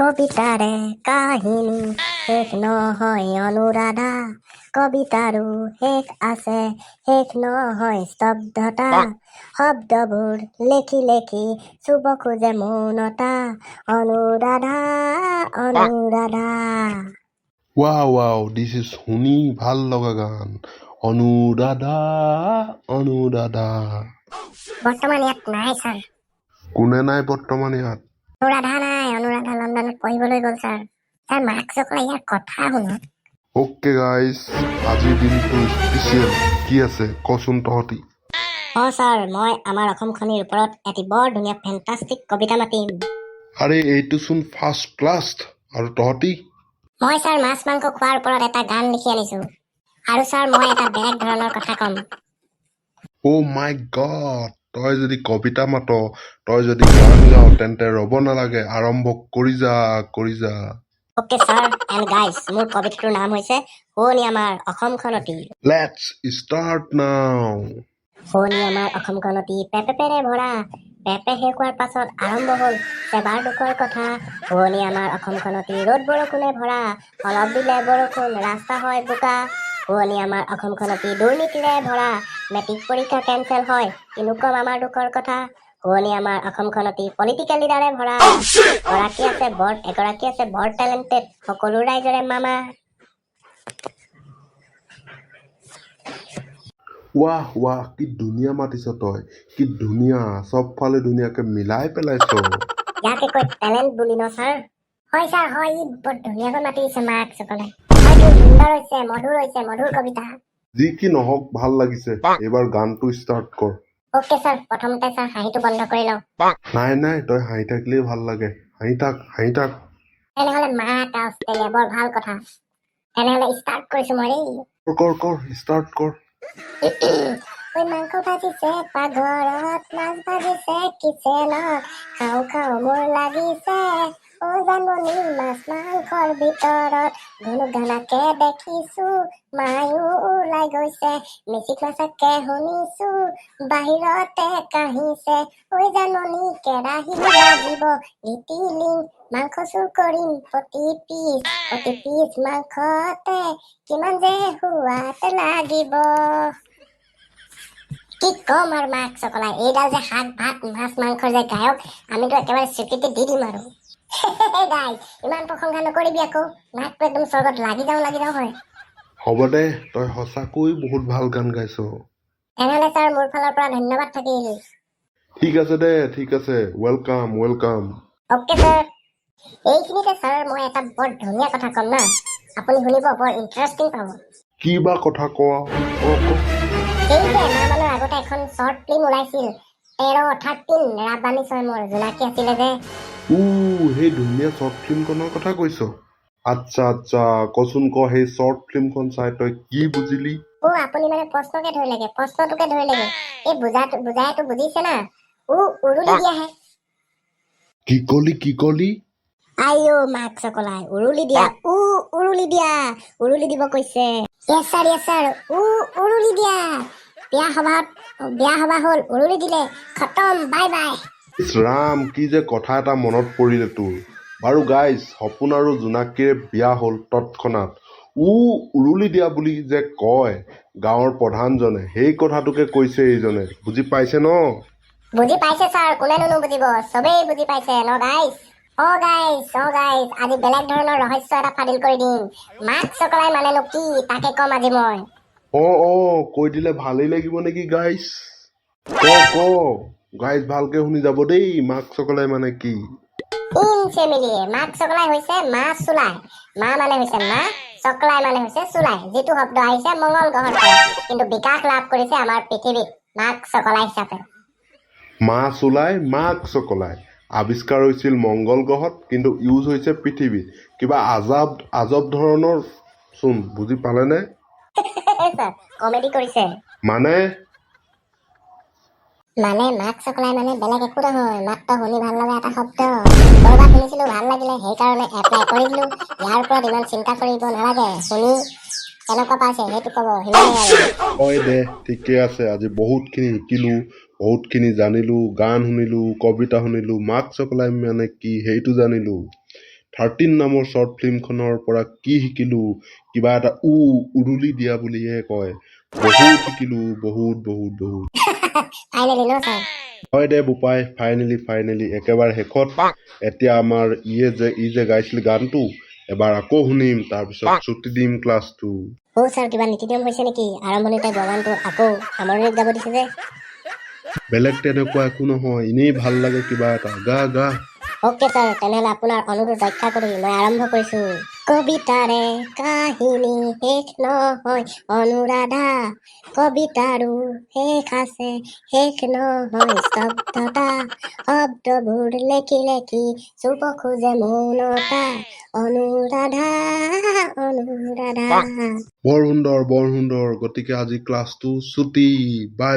কবিতাৰে কাহিনী শেষ নহয় অনুৰাধা, কবিতাৰো শেষ আছে শেষ নহয় স্তব্ধতা, শব্দবোৰ লেখি লেখি চুব খোজে মৌনতা, Anuradha Anuradha. Wow this is শুনি ভাল লগা গান। অনুৰাধা অনুৰাধা। বৰ্তমান ইয়াত নাই ছাৰ। কোনে নাই বৰ্তমান ইয়াত? অনুৰাধা নাই, অনুৰাধা লণ্ডনত পঢ়িবলৈ গ'ল ছাৰ। ছাৰ মাৰ্কছসকলে ইয়াৰ কথা শুনক। অ'কে গাইজ, আজিৰ দিনটো স্পেচিয়েল। কি আছে কচোন তহঁতি? ছাৰ, মই আমাৰ অসমখনিৰ ওপৰত এটি বৰ ধুনীয়া ফেণ্টাষ্টিক কবিতা মাতিম। আৰে এইটো চোন ফাৰ্ষ্ট ক্লাছ। আৰু তহঁতি? মই ছাৰ মাছ মাংস খোৱাৰ ওপৰত এটা গান লিখি আনিছোঁ। আৰু ছাৰ মই এটা বেলেগ ধৰণৰ কথা ক'ম। অ' মাই গড, তই যদি কবিতা মাত, তই যদি গান গাৱ, তেন্তে ৰ'ব নালাগে, আৰম্ভ কৰি যা। অ'কে ছাৰ এণ্ড গাইজ, মোৰ কবিতাটোৰ নাম হৈছে শুৱনি আমাৰ অসমখনতি। লেটছ ষ্টাৰ্ট নাও। শুৱনি আমাৰ অসমখনতি পেপেৰে ভৰা, পেপে শেষ হোৱাৰ পাছত আৰম্ভ হ'ল এবাৰ দুখৰ কথা। শুৱনি আমাৰ অসমখনতি ৰ'দ বৰষুণে ভৰা, অলপ দিলে বৰষুণ ৰাস্তা হয় বোকা। শুৱনি আমাৰ অসমখনতি দুৰ্নীতিৰে ভৰা, মেট্ৰিক পৰীক্ষা কেঞ্চেল হয় কিন্তু কম আমাৰ দুখৰ কথা। শুৱনি আমাৰ অসমখনতি পলিটিকেল লিডাৰে ভৰা, এগৰাকী আছে বৰ টেলেণ্টেড, সকলো ৰাইজৰে মামা। ৱাহ কি ধুনীয়া মাতিছ তই, কি ধুনীয়া, চবফালে ধুনীয়াকে মিলাই পেলাইছ। ইয়াকে কয় টেলেণ্ট বুলি ন ছাৰ? হয় ছাৰ হয়, ই বৰ ধুনীয়াকৈ মাতি দিছে মাৰ্কছসকলে। হয়তো সুন্দৰ হৈছে, মধুৰ কবিতা। যি কি নহওক ভাল লাগিছে। এইবাৰ গানটো ষ্টাৰ্ট কৰ। অ'কে ছাৰ, প্ৰথমতে ছাৰ হাঁহিটো বন্ধ কৰি লওঁ। নাই তই হাঁহি থাকিলেই ভাল লাগে, হাঁহি থাক। তেনেহ'লে মাত অষ্ট্ৰেলিয়া, বৰ ভাল কথা। তেনেহ'লে ষ্টাৰ্ট কৰিছো মই দেই। কৰ ষ্টাৰ্ট কৰ। ঐ মাংস ভাজিছে পাকঘৰত, মাছ ভাজিছে কিচেনত, খাওঁ মোৰ লাগিছে অ জানমণি মাছ মাংসৰ ভিতৰত। ঘুনুঘানাকে দেখিছো মায়ো ওলাই গৈছে, মিচিক মাছকে শুনিছো বাহিৰতে কাঢ়িছে। ঐ জানমণি কেৰাহী লাগিব গিতিলিং, মাংস চুৰ কৰিম প্ৰতি পিচ মাংসতে কিমান যে সোৱাদ লাগিব। কি কম আৰু মাৰ্কছসকলে, এইডাল যে শাক ভাত মাছ মাংসৰ যে গায়ক, আমিতো একেবাৰে স্বীকৃতি দি দিম আৰু। গাই ইমান প্ৰশংসা নকৰিবি আকৌ, নাকটো একদম স্বৰ্গত লাগি যাওঁ হয়। হ'ব দে, তই সঁচাকৈ বহুত ভাল গান গাইছ। তেনেহ'লে ছাৰ মোৰ ফালৰ পৰা ধন্যবাদ থাকিল। ঠিক আছে, ৱেলকাম। অ'কে ছাৰ, এইখিনিতে ছাৰ মই এটা বৰ ধুনীয়া কথা ক'ম না, আপুনি শুনিব, বৰ ইণ্টাৰেষ্টিং পাব। কি বা কথা কোৱা? এই যে এমাহমানৰ আগতে এখন শ্বৰ্ট ফিল্ম ওলাইছিল, 13 ৰাবানী ছয়মৰ জোনাকী আছিলে যে। সেই ধুনীয়া শ্বৰ্ট ফিল্মখনৰ কথা কৈছ? আচ্ছা, কচোন ক, সেই শ্বৰ্ট ফিল্মখন চাই তই কি বুজিলি? আপুনি মানে প্ৰশ্নটোকে ধৰিলেগে। এই বুজাইটো বুজিছে না? উৰুলি দিয়াহে। কি কলি? আইও মাৰ্কছসকলাই, উৰুলি দিব কৈছে। Yes sir, উৰুলি দিয়া। বিয়া সভা হ'ল, উৰুলি দিলে, খতম, বাই। ৰাম, কি যে কথা এটা মনত পৰিলে তোৰ। বাৰু গাইজ, সপোন আৰু জোনাকীৰ বিয়া হ'ল তৎক্ষণাত। উৰুলি দিয়া বুলি যে কয় গাঁৱৰ প্ৰধানজনে, সেই কথাটোকে কৈছে এইজনে। বুজি পাইছে ন? বুজি পাইছে ছাৰ, কোনেনো নুবুজিব, চবেই বুজি পাইছে ন গাইজ? গাইজ, আজি বেলেগ ধৰণৰ ৰহস্য এটা ফাদিল কৰি দিম। মাৰ্কছসকলাই মানেনো কি তাকে ক'ম আজি মই। কৈ দিলে ভালেই লাগিব নেকি গাইজ? ক গাইজ, ভালকে শুনি যাব দেই, মাৰ্কছসকলে মানে কি? মাৰ্কছসকলাই হৈছে মা চুলাই। মা মানে হৈছে মা, চকলাই মানে হৈছে চুলাই, যিটো শব্দ আহিছে মংগল গ্ৰহৰ পৰা, কিন্তু বিকাশ লাভ কৰিছে আমাৰ পৃথিৱীত মাৰ্কছসকলাই হিচাপে। মা চুলাই, মাৰ্কছসকলাই আৱিষ্কাৰ হৈছিল মংগল গ্ৰহত, কিন্তু ইউজ হৈছে পৃথিৱীত। কিবা আজব ধৰণৰ চোন, বুজি পালেনে? কমেডি কৰিছে। মানে মাৰ্কছসকলাই মানে বেলেগ একো নহয়, মাত্ৰ শুনি ভাল লগা এটা শব্দ। ক'ৰবাত শুনিছিলো ভাল লাগিলে, সেইকাৰণে এপ্লাই কৰি দিলো। ইয়াৰ ওপৰত ইমান চিন্তা কৰিব নালাগে, শুনি কেনেকুৱা পাইছে সেইটো ক'ব, সিমানেই আৰু। হয় দে, ঠিকে আছে। আজি বহুতখিনি শিকিলো, বহুতখিনি জানিলো, গান শুনিলো, কবিতা শুনিলো, মাৰ্কছসকলাই মানে কি সেইটো জানিলো। 13 নামৰ শ্বৰ্ট ফিল্মখনৰ পৰা কি শিকিলো কিবা এটা উৰুলি দিয়া বুলিহে কয় বহুত শিকিলো বহুত ফাইনেলি ন ছাৰ হয় দে বোপাই ফাইনেলি একেবাৰে শেষত এতিয়া আমাৰ ই যে গাইছিল গানটো এবাৰ আকৌ শুনিম তাৰপিছত ছুটি দিম ক্লাছটো ছাৰ কিবা নীতি নিয়ম হৈছে নেকি আৰম্ভণিতে গানটো আকৌ সামৰণিত গাব দিছে যে বেলেগ তেনেকুৱা একো নহয় এনেই ভাল লাগে কিবা এটা গা অ'কে ছাৰ তেনেহ'লে আপোনাৰ অনুৰোধ ৰক্ষা কৰি মই আৰম্ভ কৰিছো কবিতাৰে কাহিনী শেষ নহয় অনুৰাধা কবিতাৰো শেষ আছে শেষ নহয় স্তব্ধতা শব্দবোৰ লেখি চুব খোজে মৌনতা অনুৰাধা বৰ সুন্দৰ গতিকে আজি ক্লাছটো ছুটি বাই